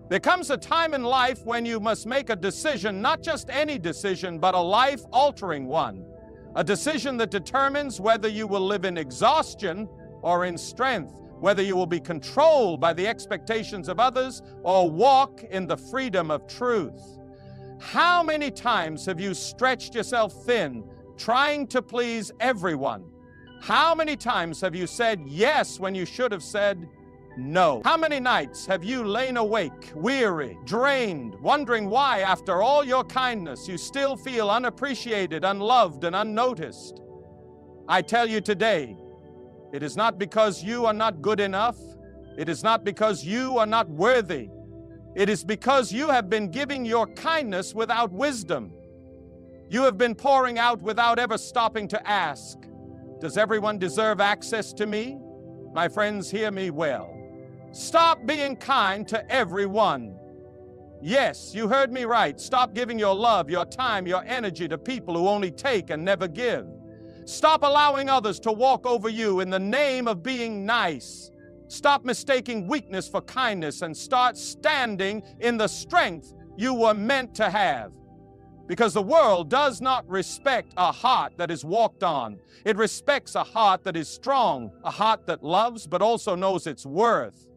There comes a time in life when you must make a decision, not just any decision, but a life-altering one. A decision that determines whether you will live in exhaustion or in strength, whether you will be controlled by the expectations of others or walk in the freedom of truth. How many times have you stretched yourself thin trying to please everyone? How many times have you said yes when you should have said no? How many nights have you lain awake, weary, drained, wondering why, after all your kindness, you still feel unappreciated, unloved, and unnoticed? I tell you today, it is not because you are not good enough. It is not because you are not worthy. It is because you have been giving your kindness without wisdom. You have been pouring out without ever stopping to ask, does everyone deserve access to me? My friends, hear me well. Stop being kind to everyone. Yes, you heard me right. Stop giving your love, your time, your energy to people who only take and never give. Stop allowing others to walk over you in the name of being nice. Stop mistaking weakness for kindness and start standing in the strength you were meant to have. Because the world does not respect a heart that is walked on. It respects a heart that is strong, a heart that loves but also knows its worth,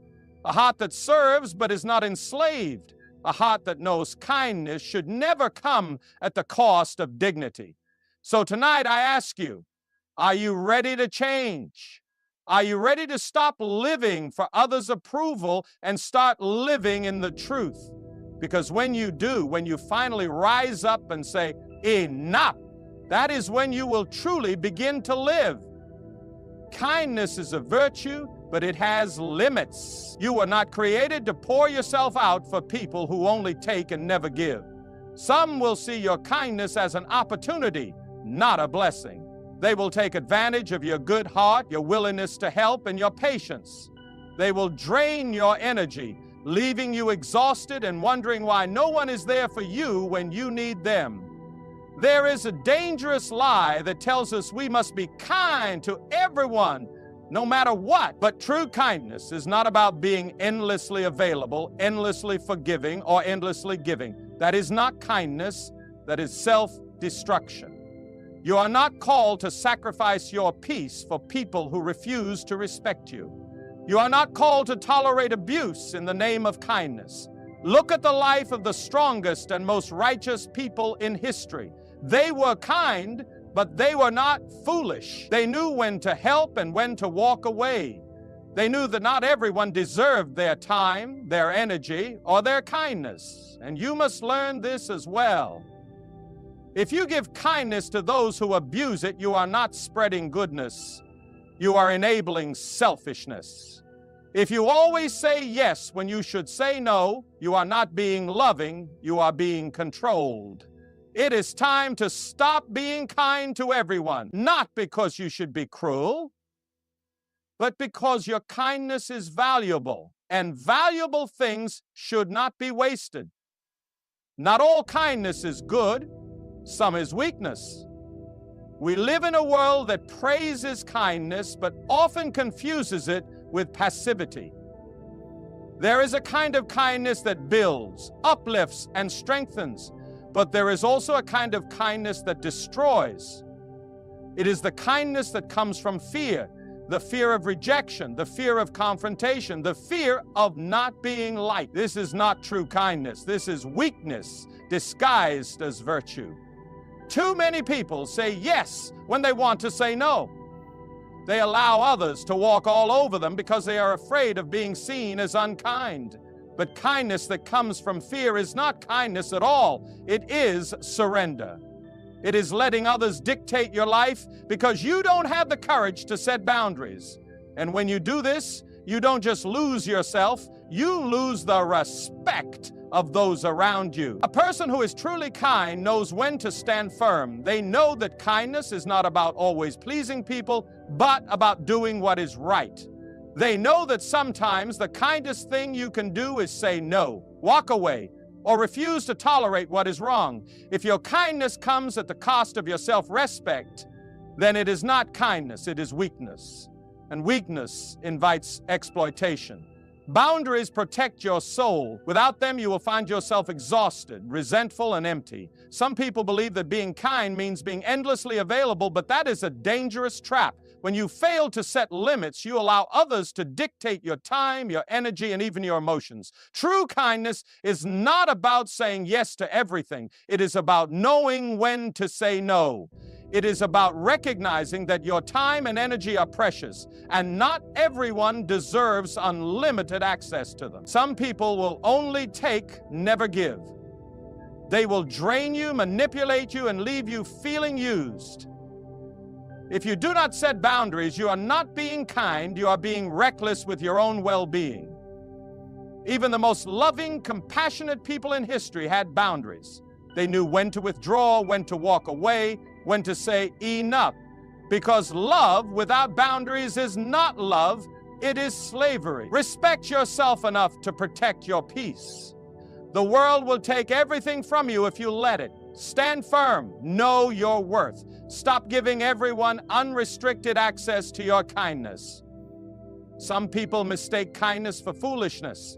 a heart that serves but is not enslaved, a heart that knows kindness should never come at the cost of dignity. So tonight I ask you, are you ready to change? Are you ready to stop living for others' approval and start living in the truth? Because when you do, when you finally rise up and say, enough, that is when you will truly begin to live. Kindness is a virtue, but it has limits. You were not created to pour yourself out for people who only take and never give. Some will see your kindness as an opportunity, not a blessing. They will take advantage of your good heart, your willingness to help, and your patience. They will drain your energy, leaving you exhausted and wondering why no one is there for you when you need them. There is a dangerous lie that tells us we must be kind to everyone, no matter what. But true kindness is not about being endlessly available, endlessly forgiving, or endlessly giving. That is not kindness. That is self-destruction. You are not called to sacrifice your peace for people who refuse to respect you. You are not called to tolerate abuse in the name of kindness. Look at the life of the strongest and most righteous people in history. They were kind, but they were not foolish. They knew when to help and when to walk away. They knew that not everyone deserved their time, their energy, or their kindness. And you must learn this as well. If you give kindness to those who abuse it, you are not spreading goodness. You are enabling selfishness. If you always say yes when you should say no, you are not being loving, you are being controlled. It is time to stop being kind to everyone, not because you should be cruel, but because your kindness is valuable, and valuable things should not be wasted. Not all kindness is good, some is weakness. We live in a world that praises kindness, but often confuses it with passivity. There is a kind of kindness that builds, uplifts, and strengthens, but there is also a kind of kindness that destroys. It is the kindness that comes from fear, the fear of rejection, the fear of confrontation, the fear of not being liked. This is not true kindness. This is weakness disguised as virtue. Too many people say yes when they want to say no. They allow others to walk all over them because they are afraid of being seen as unkind. But kindness that comes from fear is not kindness at all. It is surrender. It is letting others dictate your life because you don't have the courage to set boundaries. And when you do this, you don't just lose yourself, you lose the respect of those around you. A person who is truly kind knows when to stand firm. They know that kindness is not about always pleasing people, but about doing what is right. They know that sometimes the kindest thing you can do is say no, walk away, or refuse to tolerate what is wrong. If your kindness comes at the cost of your self-respect, then it is not kindness, it is weakness. And weakness invites exploitation. Boundaries protect your soul. Without them, you will find yourself exhausted, resentful, and empty. Some people believe that being kind means being endlessly available, but that is a dangerous trap. When you fail to set limits, you allow others to dictate your time, your energy, and even your emotions. True kindness is not about saying yes to everything. It is about knowing when to say no. It is about recognizing that your time and energy are precious, and not everyone deserves unlimited access to them. Some people will only take, never give. They will drain you, manipulate you, and leave you feeling used. If you do not set boundaries, you are not being kind, you are being reckless with your own well-being. Even the most loving, compassionate people in history had boundaries. They knew when to withdraw, when to walk away, when to say enough. Because love without boundaries is not love, it is slavery. Respect yourself enough to protect your peace. The world will take everything from you if you let it. Stand firm. Know your worth. Stop giving everyone unrestricted access to your kindness. Some people mistake kindness for foolishness.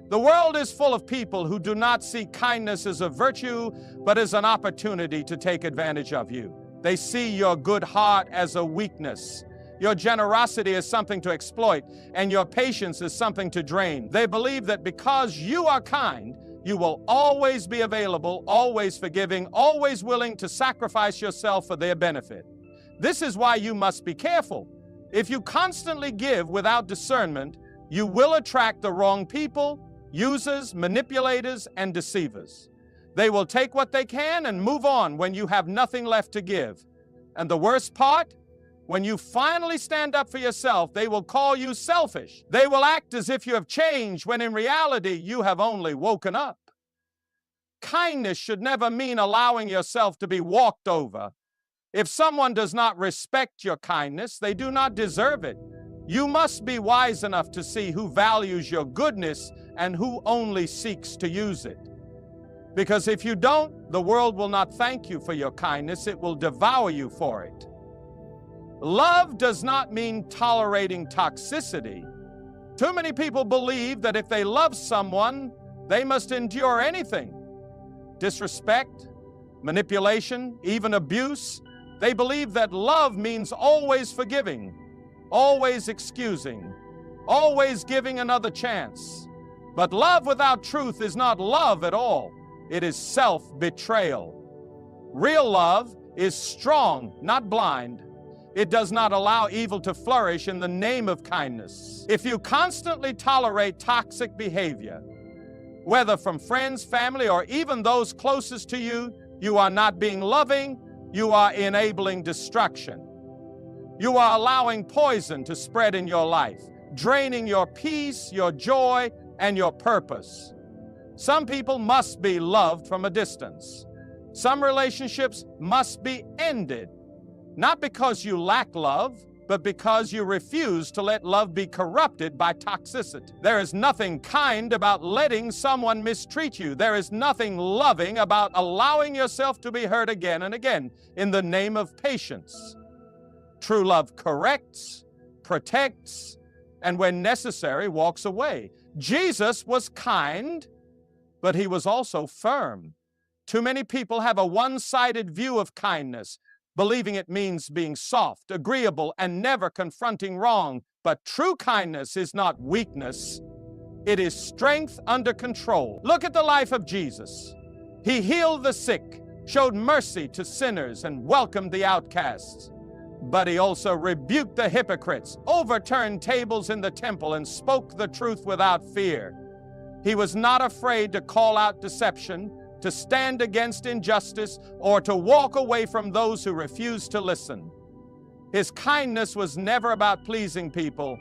The world is full of people who do not see kindness as a virtue, but as an opportunity to take advantage of you. They see your good heart as a weakness. Your generosity as something to exploit, and your patience as something to drain. They believe that because you are kind, you will always be available, always forgiving, always willing to sacrifice yourself for their benefit. This is why you must be careful. If you constantly give without discernment, you will attract the wrong people, users, manipulators, and deceivers. They will take what they can and move on when you have nothing left to give. And the worst part? When you finally stand up for yourself, they will call you selfish. They will act as if you have changed when in reality you have only woken up. Kindness should never mean allowing yourself to be walked over. If someone does not respect your kindness, they do not deserve it. You must be wise enough to see who values your goodness and who only seeks to use it. Because if you don't, the world will not thank you for your kindness, it will devour you for it. Love does not mean tolerating toxicity. Too many people believe that if they love someone, they must endure anything. Disrespect, manipulation, even abuse. They believe that love means always forgiving, always excusing, always giving another chance. But love without truth is not love at all. It is self-betrayal. Real love is strong, not blind. It does not allow evil to flourish in the name of kindness. If you constantly tolerate toxic behavior, whether from friends, family, or even those closest to you, you are not being loving, you are enabling destruction. You are allowing poison to spread in your life, draining your peace, your joy, and your purpose. Some people must be loved from a distance. Some relationships must be ended. Not because you lack love, but because you refuse to let love be corrupted by toxicity. There is nothing kind about letting someone mistreat you. There is nothing loving about allowing yourself to be hurt again and again in the name of patience. True love corrects, protects, and when necessary, walks away. Jesus was kind, but he was also firm. Too many people have a one-sided view of kindness, believing it means being soft, agreeable, and never confronting wrong. But true kindness is not weakness. It is strength under control. Look at the life of Jesus. He healed the sick, showed mercy to sinners, and welcomed the outcasts. But he also rebuked the hypocrites, overturned tables in the temple, and spoke the truth without fear. He was not afraid to call out deception, to stand against injustice, or to walk away from those who refused to listen. His kindness was never about pleasing people.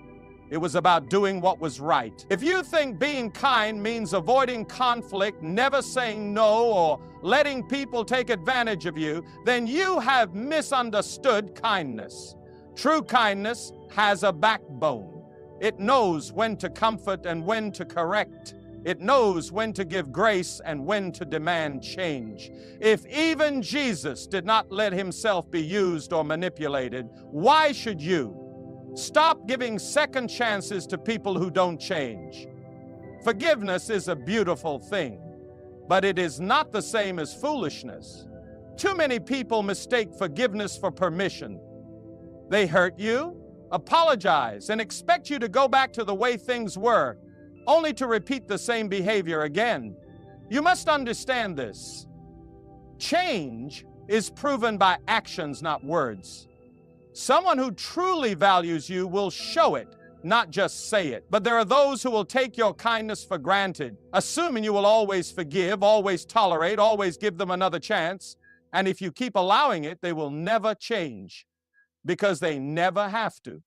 It was about doing what was right. If you think being kind means avoiding conflict, never saying no, or letting people take advantage of you, then you have misunderstood kindness. True kindness has a backbone. It knows when to comfort and when to correct. It knows when to give grace and when to demand change. If even Jesus did not let himself be used or manipulated, why should you? Stop giving second chances to people who don't change. Forgiveness is a beautiful thing, but it is not the same as foolishness. Too many people mistake forgiveness for permission. They hurt you, apologize, and expect you to go back to the way things were, only to repeat the same behavior again. You must understand this. Change is proven by actions, not words. Someone who truly values you will show it, not just say it. But there are those who will take your kindness for granted, assuming you will always forgive, always tolerate, always give them another chance. And if you keep allowing it, they will never change, because they never have to.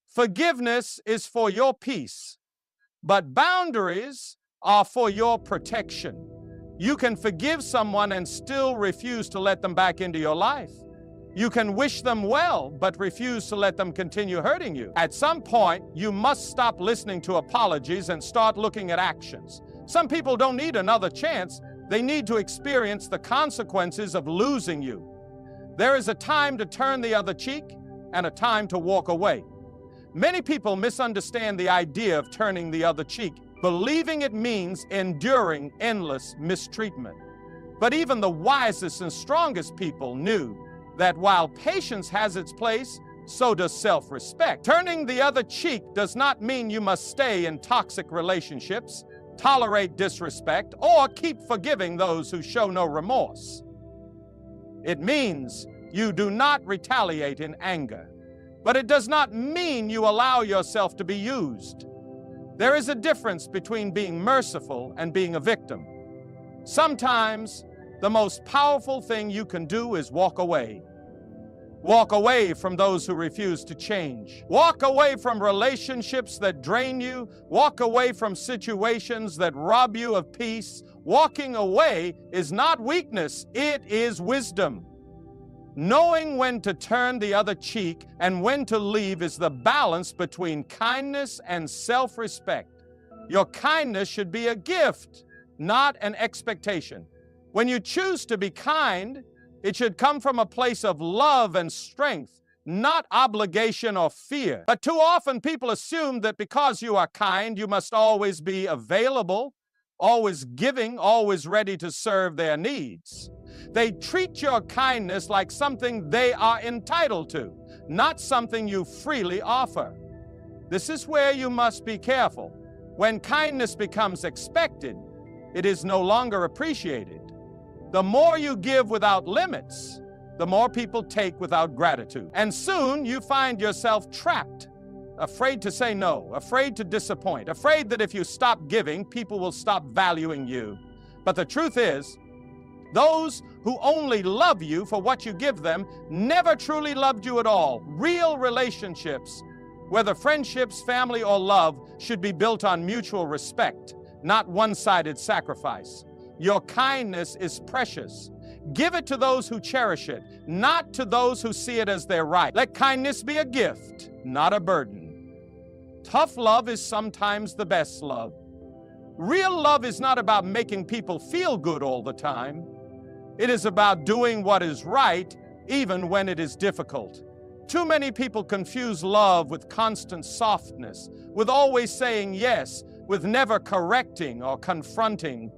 Forgiveness is for your peace, but boundaries are for your protection. You can forgive someone and still refuse to let them back into your life. You can wish them well, but refuse to let them continue hurting you. At some point, you must stop listening to apologies and start looking at actions. Some people don't need another chance. They need to experience the consequences of losing you. There is a time to turn the other cheek and a time to walk away. Many people misunderstand the idea of turning the other cheek, believing it means enduring endless mistreatment. But even the wisest and strongest people knew that while patience has its place, so does self-respect. Turning the other cheek does not mean you must stay in toxic relationships, tolerate disrespect, or keep forgiving those who show no remorse. It means you do not retaliate in anger, but it does not mean you allow yourself to be used. There is a difference between being merciful and being a victim. Sometimes the most powerful thing you can do is walk away. Walk away from those who refuse to change. Walk away from relationships that drain you. Walk away from situations that rob you of peace. Walking away is not weakness, it is wisdom. Knowing when to turn the other cheek and when to leave is the balance between kindness and self-respect. Your kindness should be a gift, not an expectation. When you choose to be kind, it should come from a place of love and strength, not obligation or fear. But too often people assume that because you are kind, you must always be available, always giving, always ready to serve their needs. They treat your kindness like something they are entitled to, not something you freely offer. This is where you must be careful. When kindness becomes expected, it is no longer appreciated. The more you give without limits, the more people take without gratitude. And soon you find yourself trapped, afraid to say no, afraid to disappoint, afraid that if you stop giving, people will stop valuing you. But the truth is, those who only love you for what you give them never truly loved you at all. Real relationships, whether friendships, family, or love, should be built on mutual respect, not one-sided sacrifice. Your kindness is precious. Give it to those who cherish it, not to those who see it as their right. Let kindness be a gift, not a burden. Tough love is sometimes the best love. Real love is not about making people feel good all the time. It is about doing what is right, even when it is difficult. Too many people confuse love with constant softness, with always saying yes, with never correcting or confronting.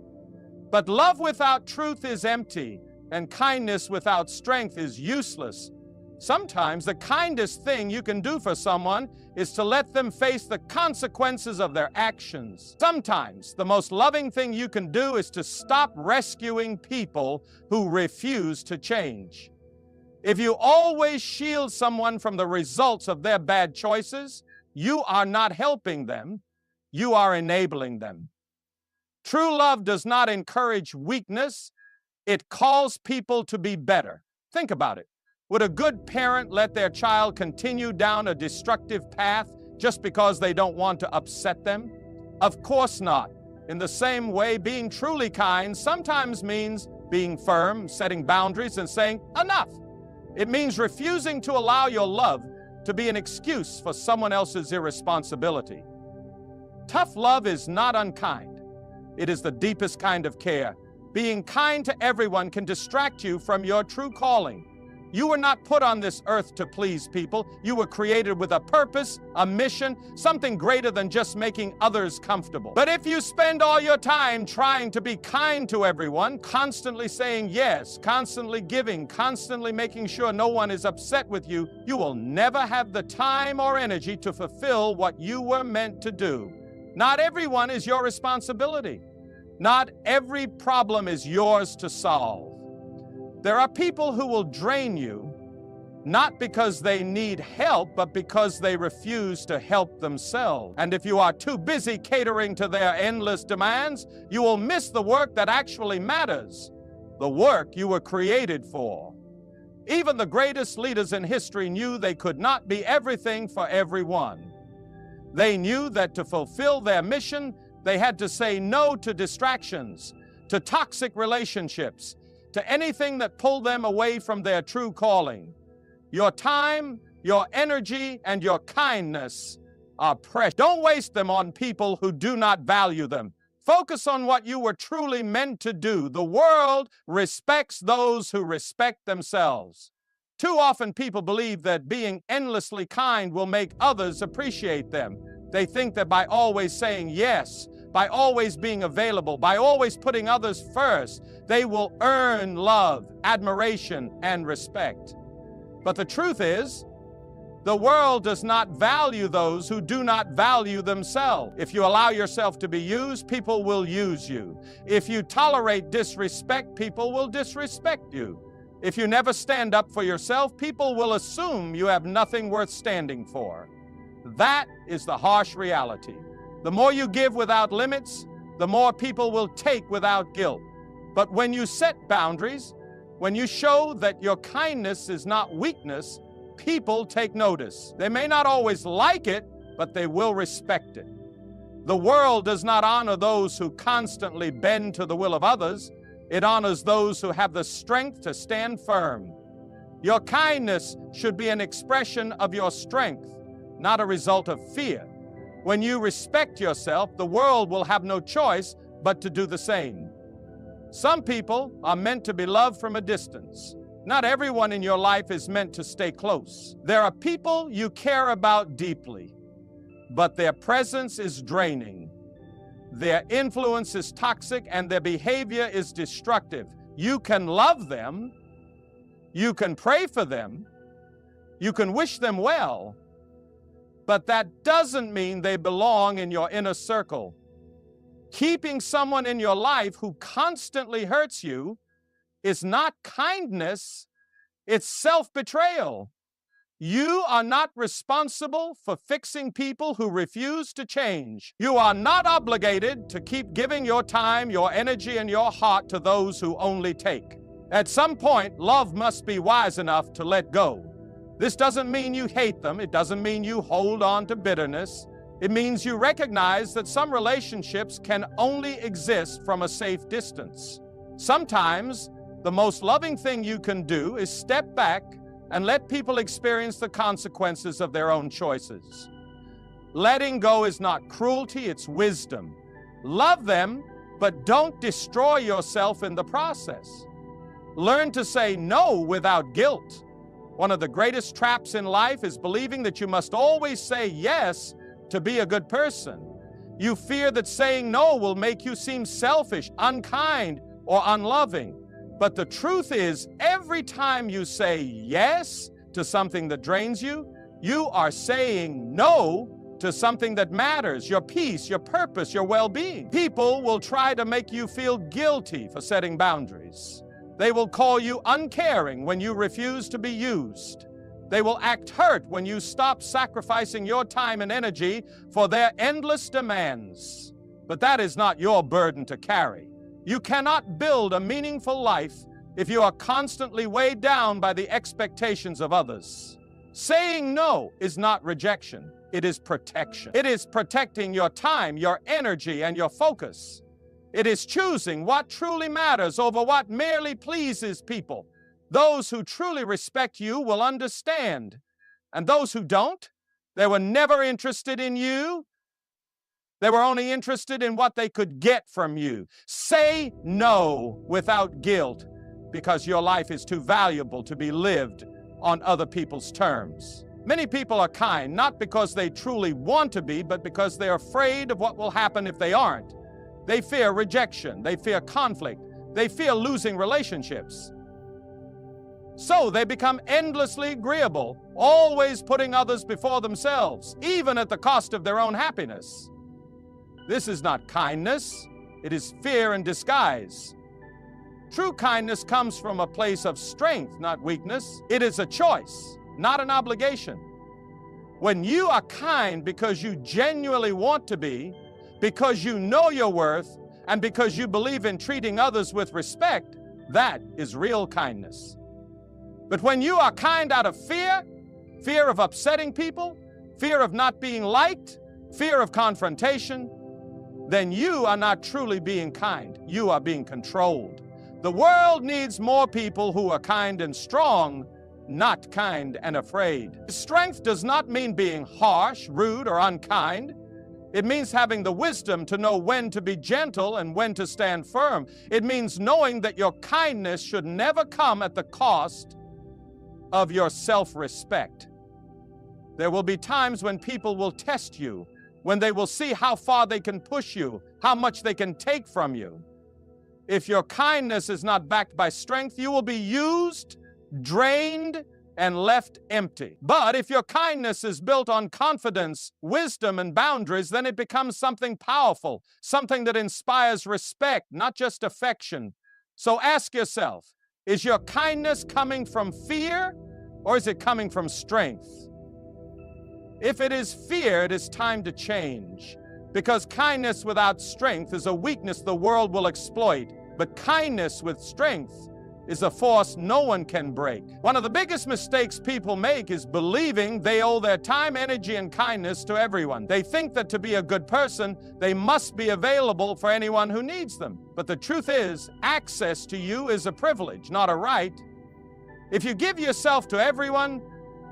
But love without truth is empty, and kindness without strength is useless. Sometimes the kindest thing you can do for someone is to let them face the consequences of their actions. Sometimes the most loving thing you can do is to stop rescuing people who refuse to change. If you always shield someone from the results of their bad choices, you are not helping them, you are enabling them. True love does not encourage weakness, it calls people to be better. Think about it. Would a good parent let their child continue down a destructive path just because they don't want to upset them? Of course not. In the same way, being truly kind sometimes means being firm, setting boundaries, and saying, enough. It means refusing to allow your love to be an excuse for someone else's irresponsibility. Tough love is not unkind. It is the deepest kind of care. Being kind to everyone can distract you from your true calling. You were not put on this earth to please people. You were created with a purpose, a mission, something greater than just making others comfortable. But if you spend all your time trying to be kind to everyone, constantly saying yes, constantly giving, constantly making sure no one is upset with you, you will never have the time or energy to fulfill what you were meant to do. Not everyone is your responsibility. Not every problem is yours to solve. There are people who will drain you, not because they need help, but because they refuse to help themselves. And if you are too busy catering to their endless demands, you will miss the work that actually matters, the work you were created for. Even the greatest leaders in history knew they could not be everything for everyone. They knew that to fulfill their mission, they had to say no to distractions, to toxic relationships, to anything that pulled them away from their true calling. Your time, your energy, and your kindness are precious. Don't waste them on people who do not value them. Focus on what you were truly meant to do. The world respects those who respect themselves. Too often people believe that being endlessly kind will make others appreciate them. They think that by always saying yes, by always being available, by always putting others first, they will earn love, admiration, and respect. But the truth is, the world does not value those who do not value themselves. If you allow yourself to be used, people will use you. If you tolerate disrespect, people will disrespect you. If you never stand up for yourself, people will assume you have nothing worth standing for. That is the harsh reality. The more you give without limits, the more people will take without guilt. But when you set boundaries, when you show that your kindness is not weakness, people take notice. They may not always like it, but they will respect it. The world does not honor those who constantly bend to the will of others. It honors those who have the strength to stand firm. Your kindness should be an expression of your strength, not a result of fear. When you respect yourself, the world will have no choice but to do the same. Some people are meant to be loved from a distance. Not everyone in your life is meant to stay close. There are people you care about deeply, but their presence is draining. Their influence is toxic and their behavior is destructive. You can love them, you can pray for them, you can wish them well, but that doesn't mean they belong in your inner circle. Keeping someone in your life who constantly hurts you is not kindness, it's self-betrayal. You are not responsible for fixing people who refuse to change. You are not obligated to keep giving your time, your energy, and your heart to those who only take. At some point, love must be wise enough to let go. This doesn't mean you hate them. It doesn't mean you hold on to bitterness. It means you recognize that some relationships can only exist from a safe distance. Sometimes, the most loving thing you can do is step back and let people experience the consequences of their own choices. Letting go is not cruelty, it's wisdom. Love them, but don't destroy yourself in the process. Learn to say no without guilt. One of the greatest traps in life is believing that you must always say yes to be a good person. You fear that saying no will make you seem selfish, unkind, or unloving. But the truth is, every time you say yes to something that drains you, you are saying no to something that matters, your peace, your purpose, your well-being. People will try to make you feel guilty for setting boundaries. They will call you uncaring when you refuse to be used. They will act hurt when you stop sacrificing your time and energy for their endless demands. But that is not your burden to carry. You cannot build a meaningful life if you are constantly weighed down by the expectations of others. Saying no is not rejection, it is protection. It is protecting your time, your energy, and your focus. It is choosing what truly matters over what merely pleases people. Those who truly respect you will understand, and those who don't, they were never interested in you. They were only interested in what they could get from you. Say no without guilt. because your life is too valuable to be lived on other people's terms. Many people are kind not because they truly want to be, but because they're afraid of what will happen if they aren't. They fear rejection. They fear conflict. They fear losing relationships. So they become endlessly agreeable, always putting others before themselves, even at the cost of their own happiness. This is not kindness. It is fear in disguise. True kindness comes from a place of strength, not weakness. It is a choice, not an obligation. When you are kind because you genuinely want to be, because you know your worth, and because you believe in treating others with respect, that is real kindness. But when you are kind out of fear, fear of upsetting people, fear of not being liked, fear of confrontation, then you are not truly being kind. You are being controlled. The world needs more people who are kind and strong, not kind and afraid. Strength does not mean being harsh, rude, or unkind. It means having the wisdom to know when to be gentle and when to stand firm. It means knowing that your kindness should never come at the cost of your self-respect. There will be times when people will test you, when they will see how far they can push you, how much they can take from you. If your kindness is not backed by strength, you will be used, drained, and left empty. But if your kindness is built on confidence, wisdom, and boundaries, then it becomes something powerful, something that inspires respect, not just affection. So ask yourself, is your kindness coming from fear, or is it coming from strength? If it is fear, it is time to change. Because kindness without strength is a weakness the world will exploit. But kindness with strength is a force no one can break. One of the biggest mistakes people make is believing they owe their time, energy, and kindness to everyone. They think that to be a good person, they must be available for anyone who needs them. But the truth is, access to you is a privilege, not a right. If you give yourself to everyone,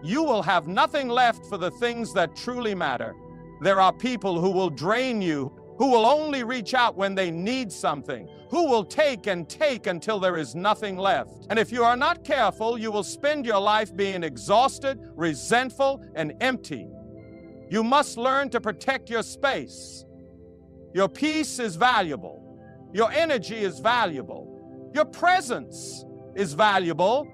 you will have nothing left for the things that truly matter. There are people who will drain you, who will only reach out when they need something, who will take and take until there is nothing left. And if you are not careful, you will spend your life being exhausted, resentful, and empty. You must learn to protect your space. Your peace is valuable. Your energy is valuable. Your presence is valuable.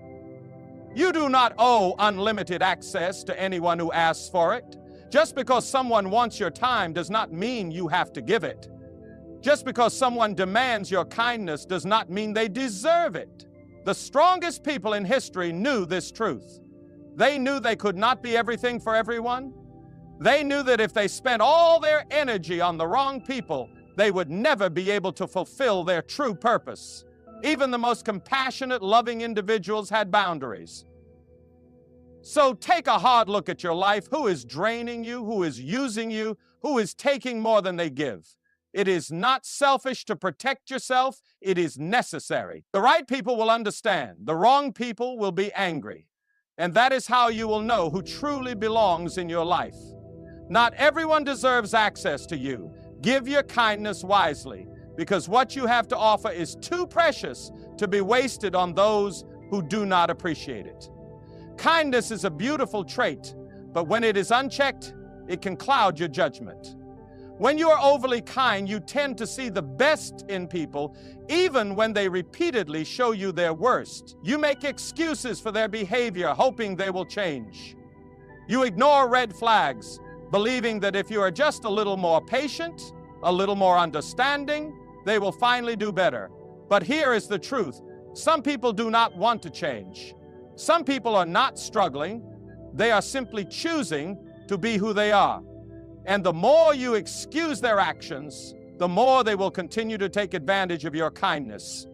You do not owe unlimited access to anyone who asks for it. Just because someone wants your time does not mean you have to give it. Just because someone demands your kindness does not mean they deserve it. The strongest people in history knew this truth. They knew they could not be everything for everyone. They knew that if they spent all their energy on the wrong people, they would never be able to fulfill their true purpose. Even the most compassionate, loving individuals had boundaries. So take a hard look at your life. Who is draining you? Who is using you? Who is taking more than they give? It is not selfish to protect yourself. It is necessary. The right people will understand. The wrong people will be angry. And that is how you will know who truly belongs in your life. Not everyone deserves access to you. Give your kindness wisely, because what you have to offer is too precious to be wasted on those who do not appreciate it. Kindness is a beautiful trait, but when it is unchecked, it can cloud your judgment. When you are overly kind, you tend to see the best in people, even when they repeatedly show you their worst. You make excuses for their behavior, hoping they will change. You ignore red flags, believing that if you are just a little more patient, a little more understanding, they will finally do better. But here is the truth. Some people do not want to change. Some people are not struggling. They are simply choosing to be who they are. And the more you excuse their actions, the more they will continue to take advantage of your kindness.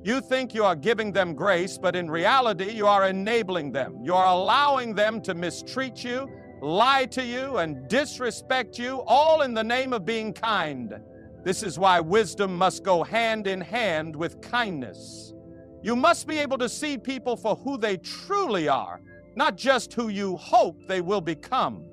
You think you are giving them grace, but in reality, you are enabling them. You are allowing them to mistreat you, lie to you, and disrespect you, all in the name of being kind. This is why wisdom must go hand in hand with kindness. You must be able to see people for who they truly are, not just who you hope they will become.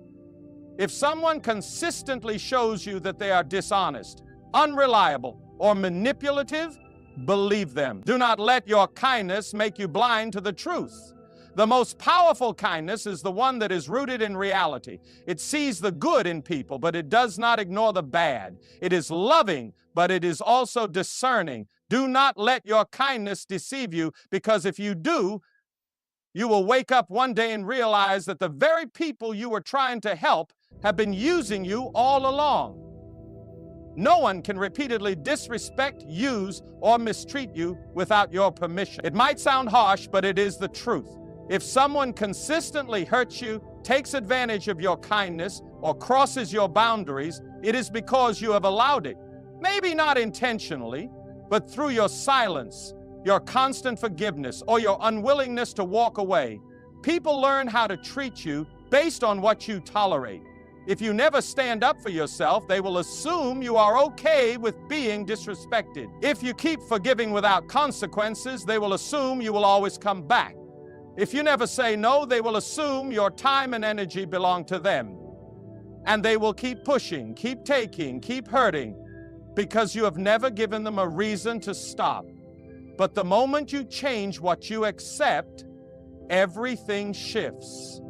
If someone consistently shows you that they are dishonest, unreliable, or manipulative, believe them. Do not let your kindness make you blind to the truth. The most powerful kindness is the one that is rooted in reality. It sees the good in people, but it does not ignore the bad. It is loving, but it is also discerning. Do not let your kindness deceive you, because if you do, you will wake up one day and realize that the very people you were trying to help have been using you all along. No one can repeatedly disrespect, use, or mistreat you without your permission. It might sound harsh, but it is the truth. If someone consistently hurts you, takes advantage of your kindness, or crosses your boundaries, it is because you have allowed it. Maybe not intentionally, but through your silence, your constant forgiveness, or your unwillingness to walk away. People learn how to treat you based on what you tolerate. If you never stand up for yourself, they will assume you are okay with being disrespected. If you keep forgiving without consequences, they will assume you will always come back. If you never say no, they will assume your time and energy belong to them. And they will keep pushing, keep taking, keep hurting, because you have never given them a reason to stop. But the moment you change what you accept, everything shifts.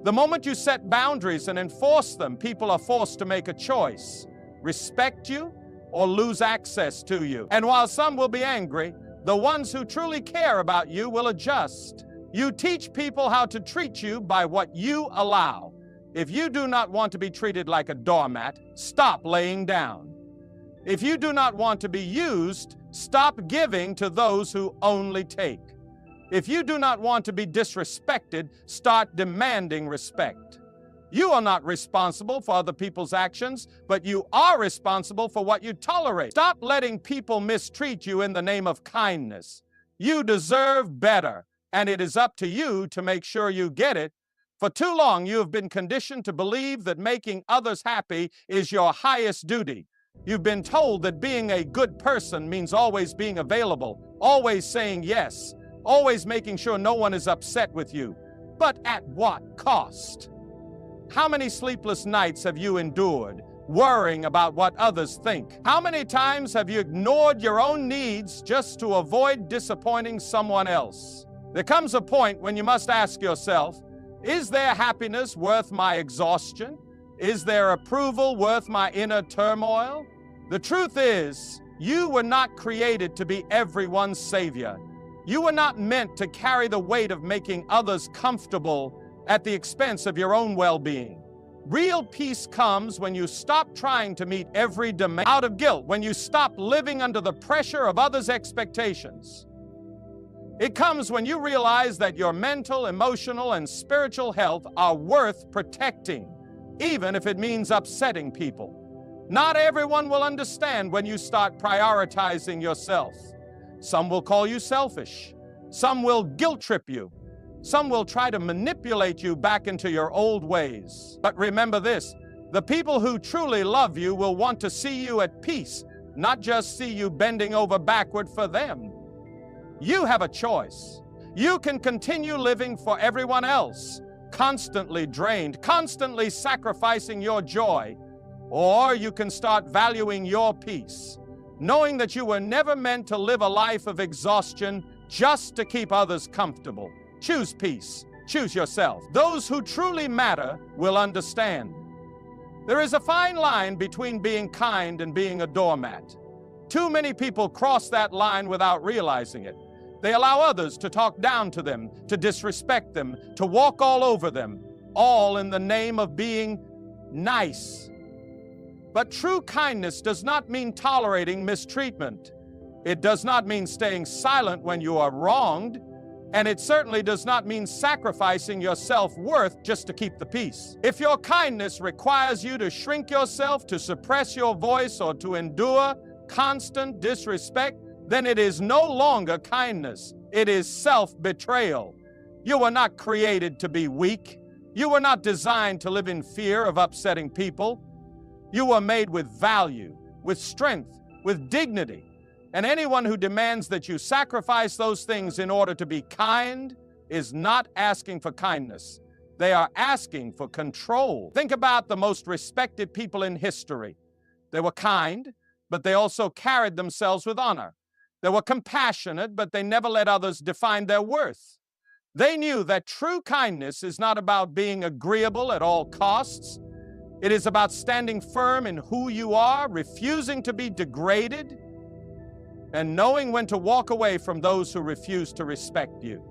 The moment you set boundaries and enforce them, people are forced to make a choice: respect you or lose access to you. And while some will be angry, the ones who truly care about you will adjust. You teach people how to treat you by what you allow. If you do not want to be treated like a doormat, stop laying down. If you do not want to be used, stop giving to those who only take. If you do not want to be disrespected, start demanding respect. You are not responsible for other people's actions, but you are responsible for what you tolerate. Stop letting people mistreat you in the name of kindness. You deserve better, and it is up to you to make sure you get it. For too long, you have been conditioned to believe that making others happy is your highest duty. You've been told that being a good person means always being available, always saying yes, always making sure no one is upset with you. But at what cost? How many sleepless nights have you endured, worrying about what others think? How many times have you ignored your own needs just to avoid disappointing someone else? There comes a point when you must ask yourself, is their happiness worth my exhaustion? Is their approval worth my inner turmoil? The truth is, you were not created to be everyone's savior. You were not meant to carry the weight of making others comfortable at the expense of your own well-being. Real peace comes when you stop trying to meet every demand out of guilt, when you stop living under the pressure of others' expectations. It comes when you realize that your mental, emotional, and spiritual health are worth protecting, even if it means upsetting people. Not everyone will understand when you start prioritizing yourself. Some will call you selfish. Some will guilt trip you. Some will try to manipulate you back into your old ways. But remember this, the people who truly love you will want to see you at peace, not just see you bending over backward for them. You have a choice. You can continue living for everyone else, constantly drained, constantly sacrificing your joy, or you can start valuing your peace, knowing that you were never meant to live a life of exhaustion just to keep others comfortable. Choose peace. Choose yourself. Those who truly matter will understand. There is a fine line between being kind and being a doormat. Too many people cross that line without realizing it. They allow others to talk down to them, to disrespect them, to walk all over them, all in the name of being nice. But true kindness does not mean tolerating mistreatment. It does not mean staying silent when you are wronged, and it certainly does not mean sacrificing your self-worth just to keep the peace. If your kindness requires you to shrink yourself, to suppress your voice, or to endure constant disrespect, then it is no longer kindness. It is self-betrayal. You were not created to be weak. You were not designed to live in fear of upsetting people. You were made with value, with strength, with dignity. And anyone who demands that you sacrifice those things in order to be kind is not asking for kindness. They are asking for control. Think about the most respected people in history. They were kind, but they also carried themselves with honor. They were compassionate, but they never let others define their worth. They knew that true kindness is not about being agreeable at all costs. It is about standing firm in who you are, refusing to be degraded, and knowing when to walk away from those who refuse to respect you.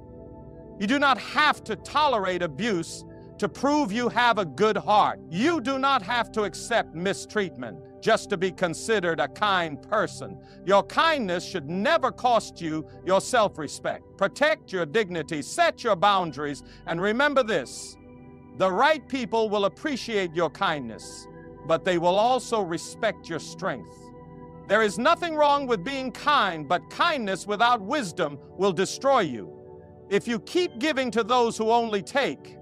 You do not have to tolerate abuse to prove you have a good heart. You do not have to accept mistreatment just to be considered a kind person. Your kindness should never cost you your self-respect. Protect your dignity, set your boundaries, and remember this: the right people will appreciate your kindness, but they will also respect your strength. There is nothing wrong with being kind, but kindness without wisdom will destroy you. If you keep giving to those who only take,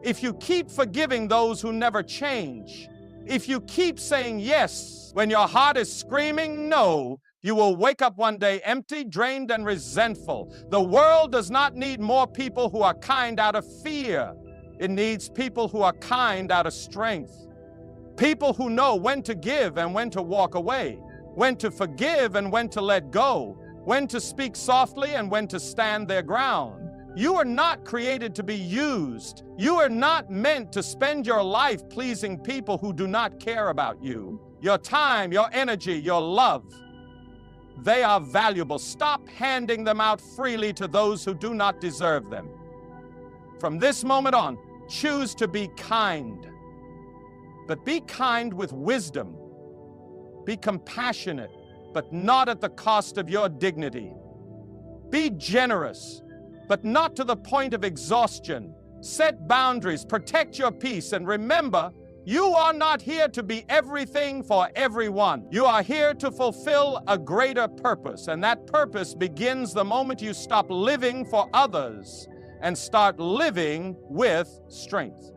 if you keep forgiving those who never change, if you keep saying yes when your heart is screaming no, you will wake up one day empty, drained, and resentful. The world does not need more people who are kind out of fear. It needs people who are kind out of strength. People who know when to give and when to walk away, when to forgive and when to let go, when to speak softly and when to stand their ground. You are not created to be used. You are not meant to spend your life pleasing people who do not care about you. Your time, your energy, your love, they are valuable. Stop handing them out freely to those who do not deserve them. From this moment on, choose to be kind. But be kind with wisdom. Be compassionate, but not at the cost of your dignity. Be generous, but not to the point of exhaustion. Set boundaries, protect your peace, and remember, you are not here to be everything for everyone. You are here to fulfill a greater purpose, and that purpose begins the moment you stop living for others and start living with strength.